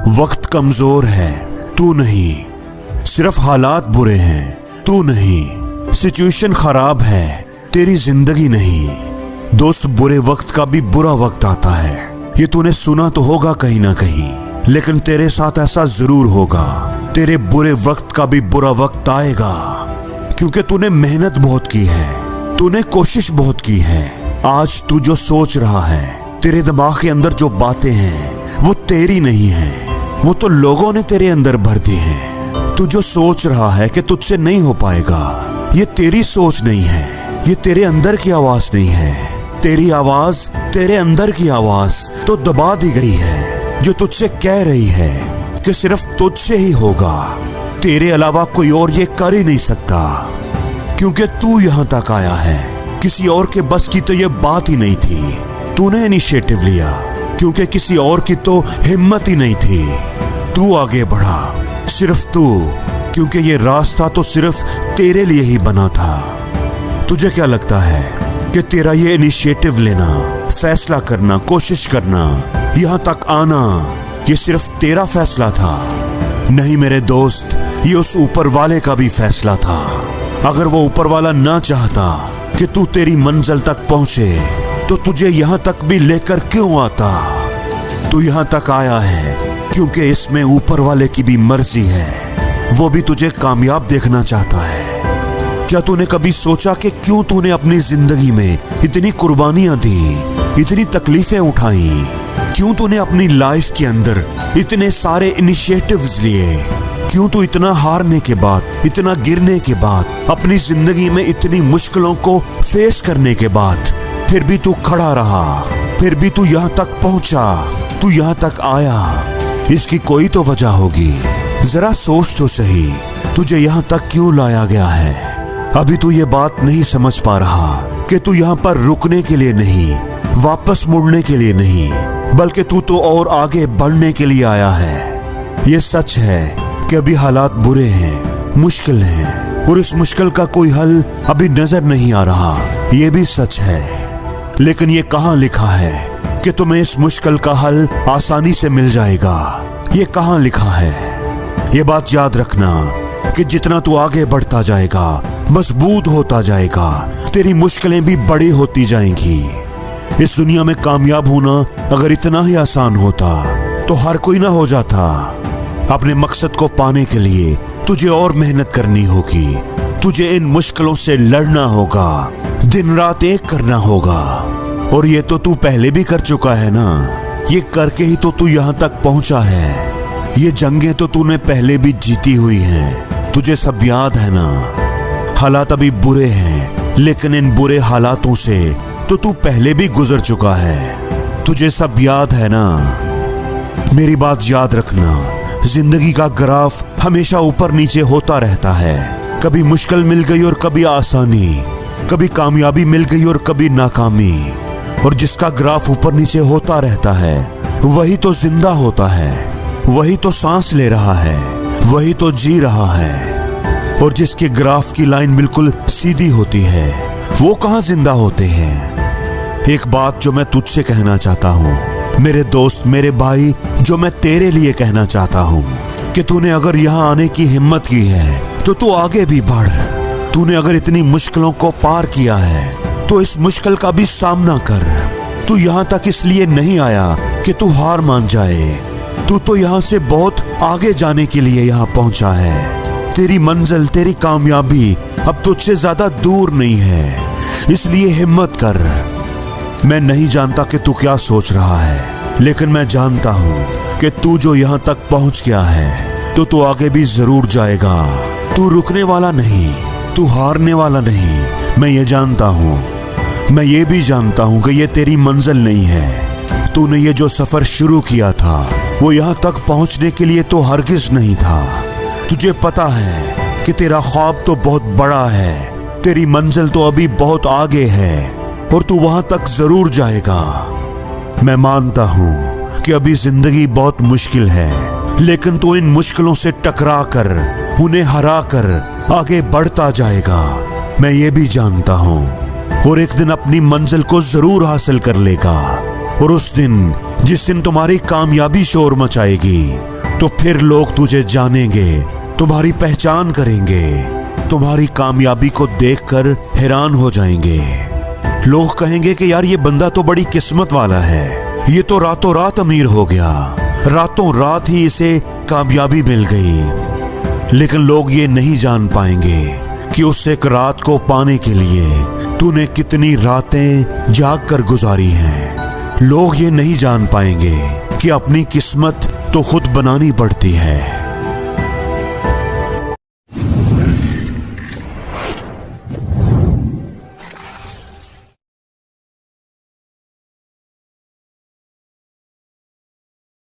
वक्त कमजोर है, तू नहीं। सिर्फ हालात बुरे हैं, तू नहीं। सिचुएशन खराब है, तेरी जिंदगी नहीं। दोस्त, बुरे वक्त का भी बुरा वक्त आता है। ये तूने सुना तो होगा कहीं ना कहीं, लेकिन तेरे साथ ऐसा जरूर होगा। तेरे बुरे वक्त का भी बुरा वक्त आएगा, क्योंकि तूने मेहनत बहुत की है, तूने कोशिश बहुत की है। आज तू जो सोच रहा है, तेरे दिमाग के अंदर जो बातें हैं, वो तेरी नहीं है, वो तो लोगों ने तेरे अंदर भर दी है। तू जो सोच रहा है कि तुझसे नहीं हो पाएगा, ये तेरी सोच नहीं है, ये तेरे अंदर की आवाज नहीं है। तेरी आवाज, तेरे अंदर की आवाज तो दबा दी गई है, जो तुझसे कह रही है कि सिर्फ तुझसे ही होगा, तेरे अलावा कोई और ये कर ही नहीं सकता। क्योंकि तू यहां तक आया है, किसी और के बस की तो ये बात ही नहीं थी। तूने इनिशिएटिव लिया, क्योंकि किसी और की तो हिम्मत ही नहीं थी। तू आगे बढ़ा, सिर्फ तू, क्योंकि ये रास्ता तो सिर्फ तेरे लिए ही बना था। तुझे क्या लगता है कि तेरा ये इनिशिएटिव लेना, फैसला करना, कोशिश करना, यहां तक आना, ये सिर्फ तेरा फैसला था? नहीं मेरे दोस्त, ये उस ऊपर वाले का भी फैसला था। अगर वो ऊपर वाला ना चाहता कि तू तेरी मंजिल तक पहुंचे, तो तुझे यहां तक भी लेकर क्यों आता? तू यहां तक आया है क्योंकि इसमें ऊपर वाले की भी मर्जी है। वो भी तुझे कामयाब देखना चाहता है। क्या तूने कभी सोचा कि क्यों तूने अपनी जिंदगी में इतनी कुर्बानियां दी, इतनी तकलीफें उठाई? क्यों तूने अपनी लाइफ के अंदर इतने सारे इनिशिएटिव्स लिए? क्यों तू इतना हारने के बाद, इतना गिरने के बाद, अपनी जिंदगी में इतनी मुश्किलों को फेस करने के बाद फिर भी तू खड़ा रहा, फिर भी तू यहां तक पहुंचा, तू यहां तक आया? इसकी कोई तो वजह होगी। जरा सोच तो सही, तुझे यहां तक क्यों लाया गया है? अभी तू ये बात नहीं समझ पा रहा कि तू यहां पर रुकने के लिए नहीं, वापस मुड़ने के लिए नहीं, बल्कि तू तो और आगे बढ़ने के लिए आया है। ये सच है कि अभी हालात बुरे हैं, मुश्किल हैं, और इस मुश्किल का कोई हल अभी नजर नहीं आ रहा। ये भी सच है, लेकिन ये कहां लिखा है कि तुम्हें इस मुश्किल का हल आसानी से मिल जाएगा? ये कहां लिखा है? ये बात याद रखना कि जितना तू आगे बढ़ता जाएगा, मजबूत होता जाएगा, तेरी मुश्किलें भी बड़ी होती जाएंगी। इस दुनिया में कामयाब होना अगर इतना ही आसान होता तो हर कोई ना हो जाता। अपने मकसद को पाने के लिए तुझे और मेहनत करनी होगी, तुझे इन मुश्किलों से लड़ना होगा, दिन रात एक करना होगा। और ये तो तू पहले भी कर चुका है ना, ये करके ही तो तू यहां तक पहुंचा है। ये जंगें तो तूने पहले भी जीती हुई हैं, तुझे सब याद है ना। हालात अभी बुरे हैं, लेकिन इन बुरे हालातों से तो तू पहले भी गुजर चुका है, तुझे सब याद है ना। मेरी बात याद रखना, जिंदगी का ग्राफ हमेशा ऊपर नीचे होता रहता है। कभी मुश्किल मिल गई और कभी आसानी, कभी कामयाबी मिल गई और कभी नाकामी। और जिसका ग्राफ ऊपर नीचे होता रहता है, वही तो जिंदा होता है, वही तो सांस ले रहा है, वही तो जी रहा है। और जिसके ग्राफ की लाइन बिल्कुल सीधी होती है, वो कहां जिंदा होते हैं? एक बात जो मैं तुझसे कहना चाहता हूं, मेरे दोस्त, मेरे भाई, जो मैं तेरे लिए कहना चाहता हूं कि तूने अगर यहां आने की हिम्मत की है तो तू आगे भी बढ़। तूने अगर इतनी मुश्किलों को पार किया है तो इस मुश्किल का भी सामना कर। तू यहां तक इसलिए नहीं आया कि तू हार मान जाए, तू तो यहां से बहुत आगे जाने के लिए यहां पहुंचा है। तेरी मंजिल, तेरी कामयाबी अब तुझसे ज्यादा दूर नहीं है, इसलिए हिम्मत कर। मैं नहीं जानता कि तू क्या सोच रहा है, लेकिन मैं जानता हूं कि तू जो यहां तक पहुंच गया है तो तू आगे भी जरूर जाएगा। तू रुकने वाला नहीं, तू हारने वाला नहीं। मैं ये जानता हूं, मैं ये भी जानता हूं कि ये तेरी मंजिल नहीं है। तूने ये जो सफर शुरू किया था, वो यहां तक पहुंचने के लिए तो हरगिज नहीं था। तुझे पता है कि तेरा ख्वाब तो बहुत बड़ा है, तेरी मंजिल तो अभी बहुत आगे है, और तू वहां तक जरूर जाएगा। मैं मानता हूं कि अभी जिंदगी बहुत मुश्किल है, लेकिन तू इन मुश्किलों से टकरा कर, उन्हें हरा कर आगे बढ़ता जाएगा। मैं ये भी जानता हूं, और एक दिन अपनी मंजिल को जरूर हासिल कर लेगा। और उस दिन, जिस दिन तुम्हारी कामयाबी शोर मचाएगी, तो फिर लोग तुझे जानेंगे, तुम्हारी पहचान करेंगे, तुम्हारी कामयाबी को देखकर हैरान हो जाएंगे। लोग कहेंगे कि यार ये बंदा तो बड़ी किस्मत वाला है, ये तो रातों रात अमीर हो गया, रातों रात ही इसे कामयाबी मिल गई। लेकिन लोग ये नहीं जान पाएंगे कि उस एक रात को पाने के लिए तूने कितनी रातें जाग कर गुजारी हैं। लोग ये नहीं जान पाएंगे कि अपनी किस्मत तो खुद बनानी पड़ती है।